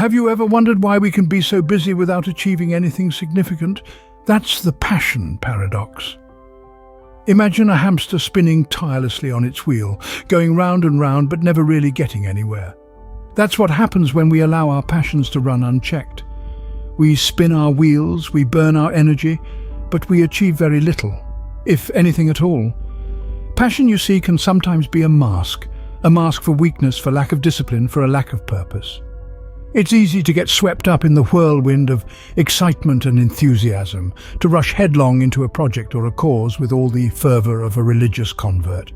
Have you ever wondered why we can be so busy without achieving anything significant? That's the passion paradox. Imagine a hamster spinning tirelessly on its wheel, going round and round but never really getting anywhere. That's what happens when we allow our passions to run unchecked. We spin our wheels, we burn our energy, but we achieve very little, if anything at all. Passion, you see, can sometimes be a mask for weakness, for lack of discipline, for a lack of purpose. It's easy to get swept up in the whirlwind of excitement and enthusiasm, to rush headlong into a project or a cause with all the fervour of a religious convert.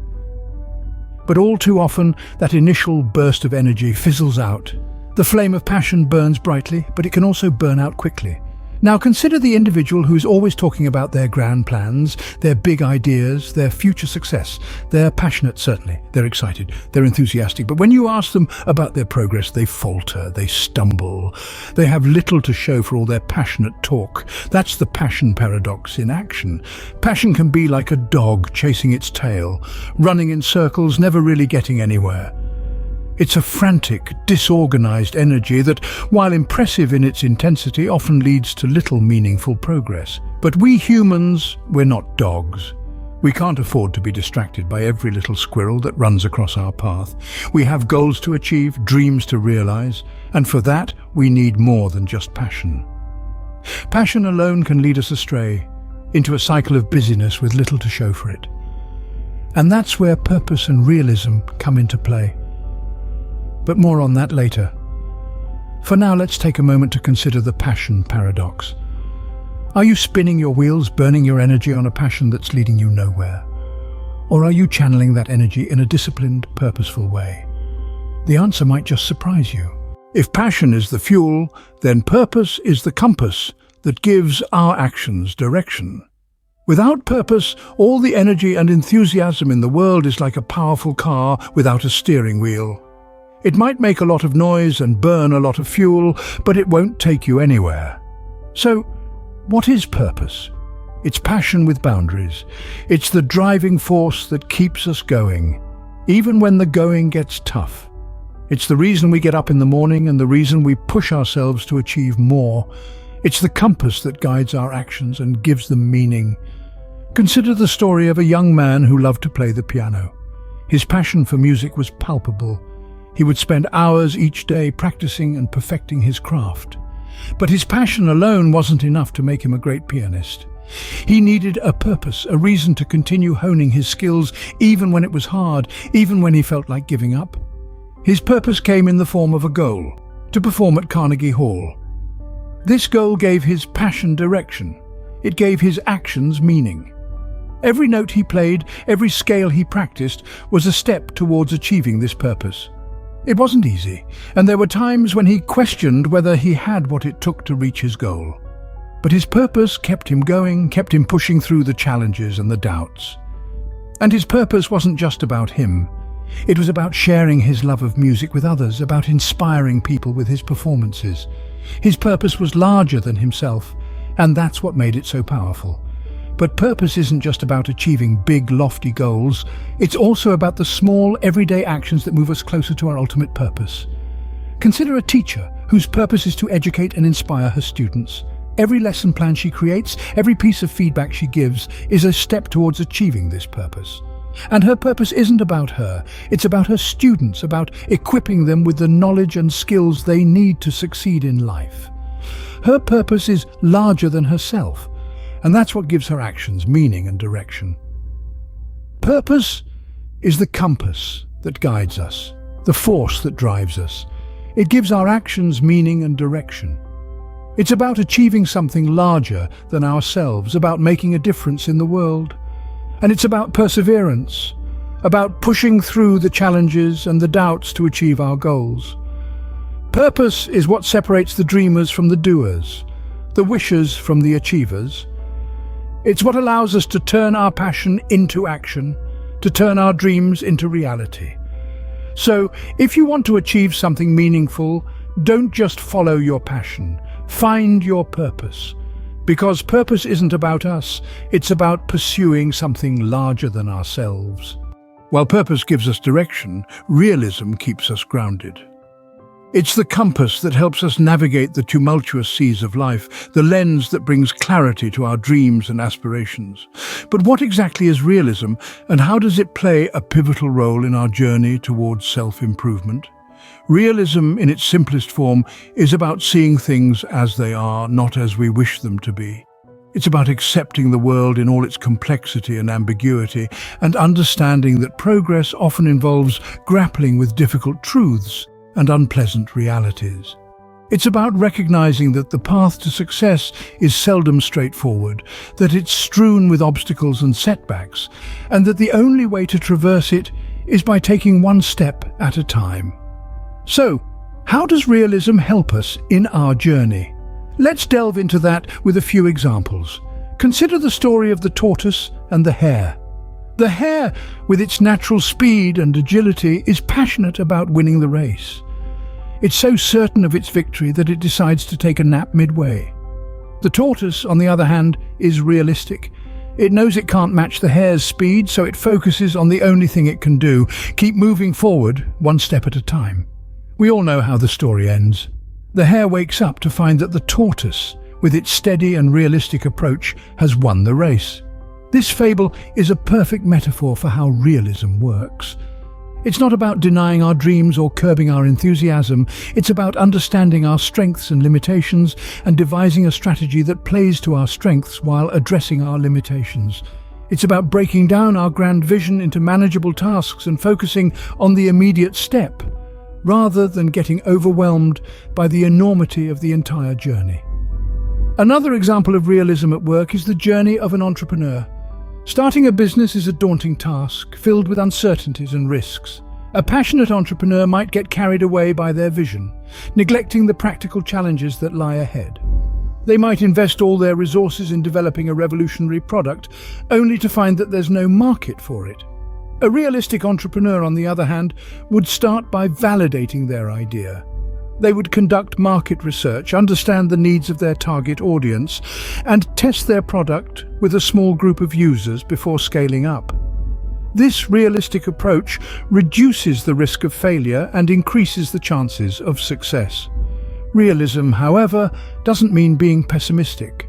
But all too often, that initial burst of energy fizzles out. The flame of passion burns brightly, but it can also burn out quickly. Now consider the individual who's always talking about their grand plans, their big ideas, their future success. They're passionate, certainly. They're excited, they're enthusiastic. But when you ask them about their progress, they falter, they stumble. They have little to show for all their passionate talk. That's the passion paradox in action. Passion can be like a dog chasing its tail, running in circles, never really getting anywhere. It's a frantic, disorganized energy that, while impressive in its intensity, often leads to little meaningful progress. But we humans, we're not dogs. We can't afford to be distracted by every little squirrel that runs across our path. We have goals to achieve, dreams to realize, and for that we need more than just passion. Passion alone can lead us astray, into a cycle of busyness with little to show for it. And that's where purpose and realism come into play. But more on that later. For now, let's take a moment to consider the passion paradox. Are you spinning your wheels, burning your energy on a passion that's leading you nowhere? Or are you channeling that energy in a disciplined, purposeful way? The answer might just surprise you. If passion is the fuel, then purpose is the compass that gives our actions direction. Without purpose, all the energy and enthusiasm in the world is like a powerful car without a steering wheel. It might make a lot of noise and burn a lot of fuel, but it won't take you anywhere. So, what is purpose? It's passion with boundaries. It's the driving force that keeps us going, even when the going gets tough. It's the reason we get up in the morning and the reason we push ourselves to achieve more. It's the compass that guides our actions and gives them meaning. Consider the story of a young man who loved to play the piano. His passion for music was palpable. He would spend hours each day practicing and perfecting his craft. But his passion alone wasn't enough to make him a great pianist. He needed a purpose, a reason to continue honing his skills even when it was hard, even when he felt like giving up. His purpose came in the form of a goal, to perform at Carnegie Hall. This goal gave his passion direction. It gave his actions meaning. Every note he played, every scale he practiced, was a step towards achieving this purpose. It wasn't easy, and there were times when he questioned whether he had what it took to reach his goal. But his purpose kept him going, kept him pushing through the challenges and the doubts. And his purpose wasn't just about him. It was about sharing his love of music with others, about inspiring people with his performances. His purpose was larger than himself, and that's what made it so powerful. But purpose isn't just about achieving big, lofty goals. It's also about the small, everyday actions that move us closer to our ultimate purpose. Consider a teacher whose purpose is to educate and inspire her students. Every lesson plan she creates, every piece of feedback she gives, is a step towards achieving this purpose. And her purpose isn't about her. It's about her students, about equipping them with the knowledge and skills they need to succeed in life. Her purpose is larger than herself. And that's what gives her actions meaning and direction. Purpose is the compass that guides us, the force that drives us. It gives our actions meaning and direction. It's about achieving something larger than ourselves, about making a difference in the world. And it's about perseverance, about pushing through the challenges and the doubts to achieve our goals. Purpose is what separates the dreamers from the doers, the wishers from the achievers. It's what allows us to turn our passion into action, to turn our dreams into reality. So, if you want to achieve something meaningful, don't just follow your passion. Find your purpose. Because purpose isn't about us, it's about pursuing something larger than ourselves. While purpose gives us direction, realism keeps us grounded. It's the compass that helps us navigate the tumultuous seas of life, the lens that brings clarity to our dreams and aspirations. But what exactly is realism, and how does it play a pivotal role in our journey towards self-improvement? Realism, in its simplest form, is about seeing things as they are, not as we wish them to be. It's about accepting the world in all its complexity and ambiguity, and understanding that progress often involves grappling with difficult truths and unpleasant realities. It's about recognizing that the path to success is seldom straightforward, that it's strewn with obstacles and setbacks, and that the only way to traverse it is by taking one step at a time. So, how does realism help us in our journey? Let's delve into that with a few examples. Consider the story of the tortoise and the hare. The hare, with its natural speed and agility, is passionate about winning the race. It's so certain of its victory that it decides to take a nap midway. The tortoise, on the other hand, is realistic. It knows it can't match the hare's speed, so it focuses on the only thing it can do: keep moving forward, one step at a time. We all know how the story ends. The hare wakes up to find that the tortoise, with its steady and realistic approach, has won the race. This fable is a perfect metaphor for how realism works. It's not about denying our dreams or curbing our enthusiasm. It's about understanding our strengths and limitations and devising a strategy that plays to our strengths while addressing our limitations. It's about breaking down our grand vision into manageable tasks and focusing on the immediate step, rather than getting overwhelmed by the enormity of the entire journey. Another example of realism at work is the journey of an entrepreneur. Starting a business is a daunting task, filled with uncertainties and risks. A passionate entrepreneur might get carried away by their vision, neglecting the practical challenges that lie ahead. They might invest all their resources in developing a revolutionary product, only to find that there's no market for it. A realistic entrepreneur, on the other hand, would start by validating their idea. They would conduct market research, understand the needs of their target audience, and test their product with a small group of users before scaling up. This realistic approach reduces the risk of failure and increases the chances of success. Realism, however, doesn't mean being pessimistic.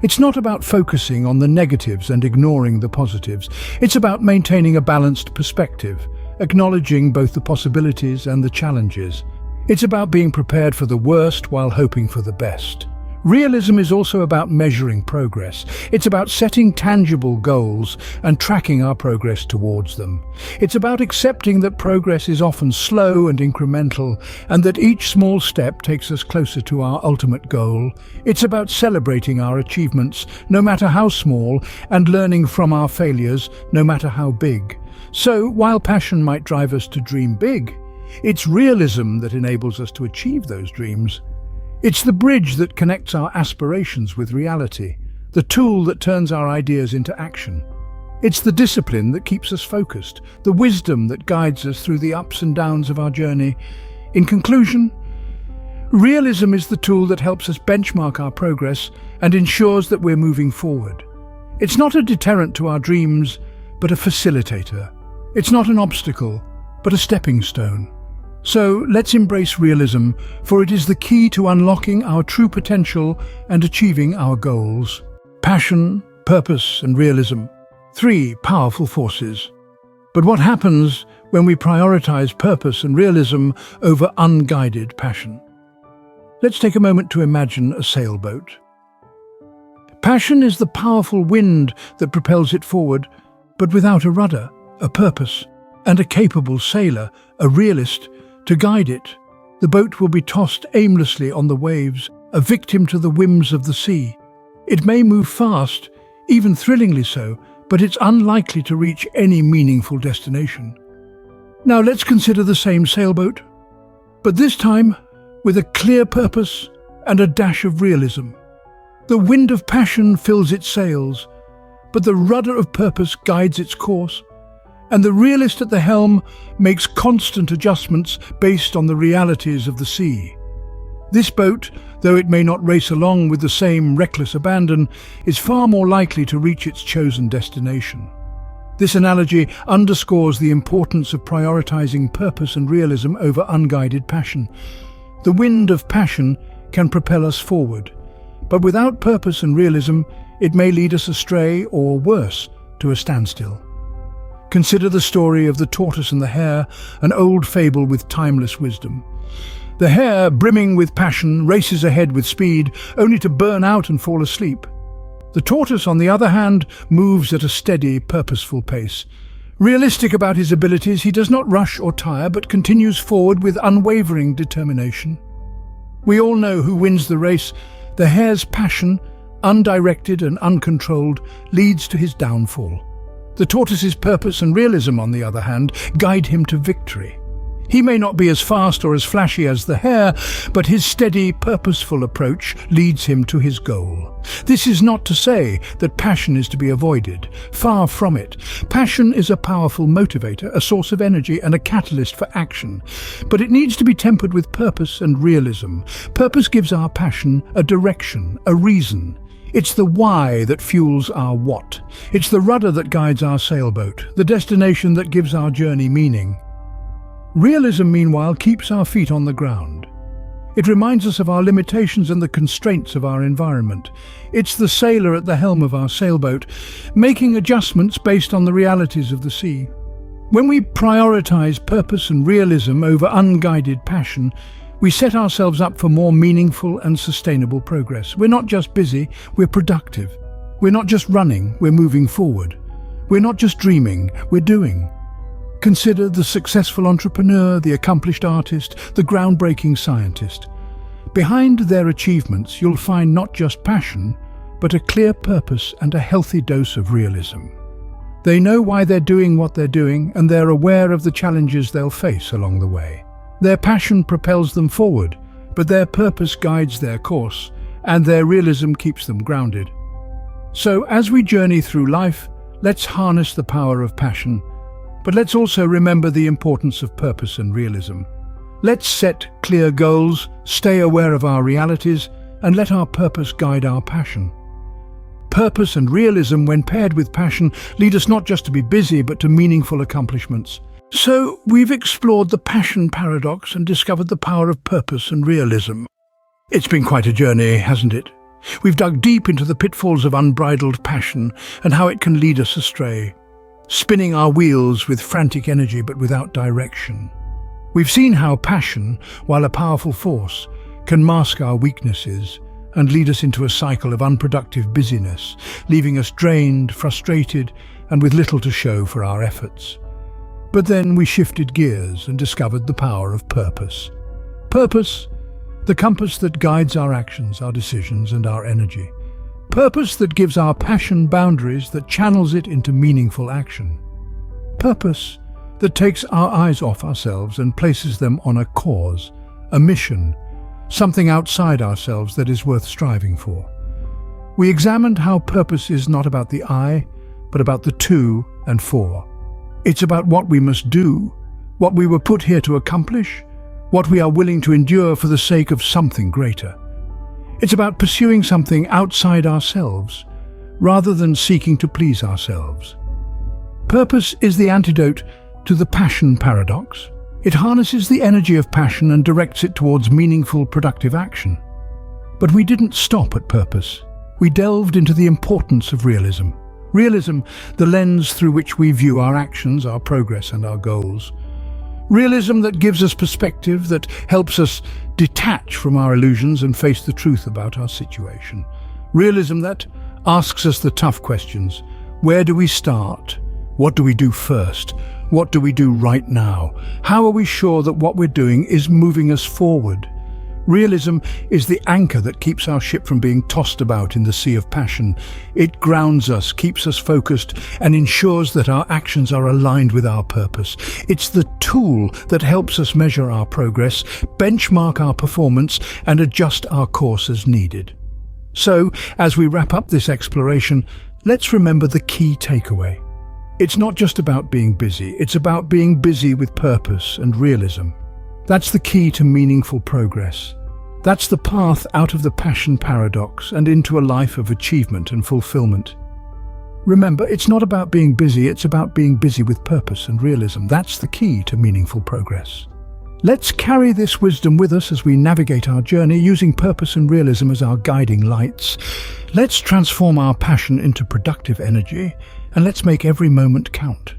It's not about focusing on the negatives and ignoring the positives. It's about maintaining a balanced perspective, acknowledging both the possibilities and the challenges. It's about being prepared for the worst while hoping for the best. Realism is also about measuring progress. It's about setting tangible goals and tracking our progress towards them. It's about accepting that progress is often slow and incremental, and that each small step takes us closer to our ultimate goal. It's about celebrating our achievements, no matter how small, and learning from our failures, no matter how big. So, while passion might drive us to dream big, it's realism that enables us to achieve those dreams. It's the bridge that connects our aspirations with reality, the tool that turns our ideas into action. It's the discipline that keeps us focused, the wisdom that guides us through the ups and downs of our journey. In conclusion, realism is the tool that helps us benchmark our progress and ensures that we're moving forward. It's not a deterrent to our dreams, but a facilitator. It's not an obstacle, but a stepping stone. So let's embrace realism, for it is the key to unlocking our true potential and achieving our goals. Passion, purpose, and realism. 3 powerful forces. But what happens when we prioritize purpose and realism over unguided passion? Let's take a moment to imagine a sailboat. Passion is the powerful wind that propels it forward, but without a rudder, a purpose, and a capable sailor, a realist, to guide it, the boat will be tossed aimlessly on the waves, a victim to the whims of the sea. It may move fast, even thrillingly so, but it's unlikely to reach any meaningful destination. Now let's consider the same sailboat, but this time with a clear purpose and a dash of realism. The wind of passion fills its sails, but the rudder of purpose guides its course, and the realist at the helm makes constant adjustments based on the realities of the sea. This boat, though it may not race along with the same reckless abandon, is far more likely to reach its chosen destination. This analogy underscores the importance of prioritizing purpose and realism over unguided passion. The wind of passion can propel us forward, but without purpose and realism, it may lead us astray or, worse, to a standstill. Consider the story of the tortoise and the hare, an old fable with timeless wisdom. The hare, brimming with passion, races ahead with speed, only to burn out and fall asleep. The tortoise, on the other hand, moves at a steady, purposeful pace. Realistic about his abilities, he does not rush or tire, but continues forward with unwavering determination. We all know who wins the race. The hare's passion, undirected and uncontrolled, leads to his downfall. The tortoise's purpose and realism, on the other hand, guide him to victory. He may not be as fast or as flashy as the hare, but his steady, purposeful approach leads him to his goal. This is not to say that passion is to be avoided. Far from it. Passion is a powerful motivator, a source of energy and a catalyst for action. But it needs to be tempered with purpose and realism. Purpose gives our passion a direction, a reason. It's the why that fuels our what. It's the rudder that guides our sailboat, the destination that gives our journey meaning. Realism, meanwhile, keeps our feet on the ground. It reminds us of our limitations and the constraints of our environment. It's the sailor at the helm of our sailboat, making adjustments based on the realities of the sea. When we prioritize purpose and realism over unguided passion, we set ourselves up for more meaningful and sustainable progress. We're not just busy, we're productive. We're not just running, we're moving forward. We're not just dreaming, we're doing. Consider the successful entrepreneur, the accomplished artist, the groundbreaking scientist. Behind their achievements, you'll find not just passion, but a clear purpose and a healthy dose of realism. They know why they're doing what they're doing, and they're aware of the challenges they'll face along the way. Their passion propels them forward, but their purpose guides their course, and their realism keeps them grounded. So, as we journey through life, let's harness the power of passion, but let's also remember the importance of purpose and realism. Let's set clear goals, stay aware of our realities, and let our purpose guide our passion. Purpose and realism, when paired with passion, lead us not just to be busy, but to meaningful accomplishments. So, we've explored the passion paradox and discovered the power of purpose and realism. It's been quite a journey, hasn't it? We've dug deep into the pitfalls of unbridled passion and how it can lead us astray, spinning our wheels with frantic energy but without direction. We've seen how passion, while a powerful force, can mask our weaknesses and lead us into a cycle of unproductive busyness, leaving us drained, frustrated, and with little to show for our efforts. But then we shifted gears and discovered the power of purpose. Purpose, the compass that guides our actions, our decisions, and our energy. Purpose that gives our passion boundaries, that channels it into meaningful action. Purpose that takes our eyes off ourselves and places them on a cause, a mission, something outside ourselves that is worth striving for. We examined how purpose is not about the I, but about the to and for. It's about what we must do, what we were put here to accomplish, what we are willing to endure for the sake of something greater. It's about pursuing something outside ourselves, rather than seeking to please ourselves. Purpose is the antidote to the passion paradox. It harnesses the energy of passion and directs it towards meaningful, productive action. But we didn't stop at purpose. We delved into the importance of realism. Realism, the lens through which we view our actions, our progress, and our goals. Realism that gives us perspective, that helps us detach from our illusions and face the truth about our situation. Realism that asks us the tough questions. Where do we start? What do we do first? What do we do right now? How are we sure that what we're doing is moving us forward? Realism is the anchor that keeps our ship from being tossed about in the sea of passion. It grounds us, keeps us focused, and ensures that our actions are aligned with our purpose. It's the tool that helps us measure our progress, benchmark our performance, and adjust our course as needed. So, as we wrap up this exploration, let's remember the key takeaway. It's not just about being busy, it's about being busy with purpose and realism. That's the key to meaningful progress. That's the path out of the passion paradox and into a life of achievement and fulfillment. Remember, it's not about being busy, it's about being busy with purpose and realism. That's the key to meaningful progress. Let's carry this wisdom with us as we navigate our journey, using purpose and realism as our guiding lights. Let's transform our passion into productive energy, and let's make every moment count.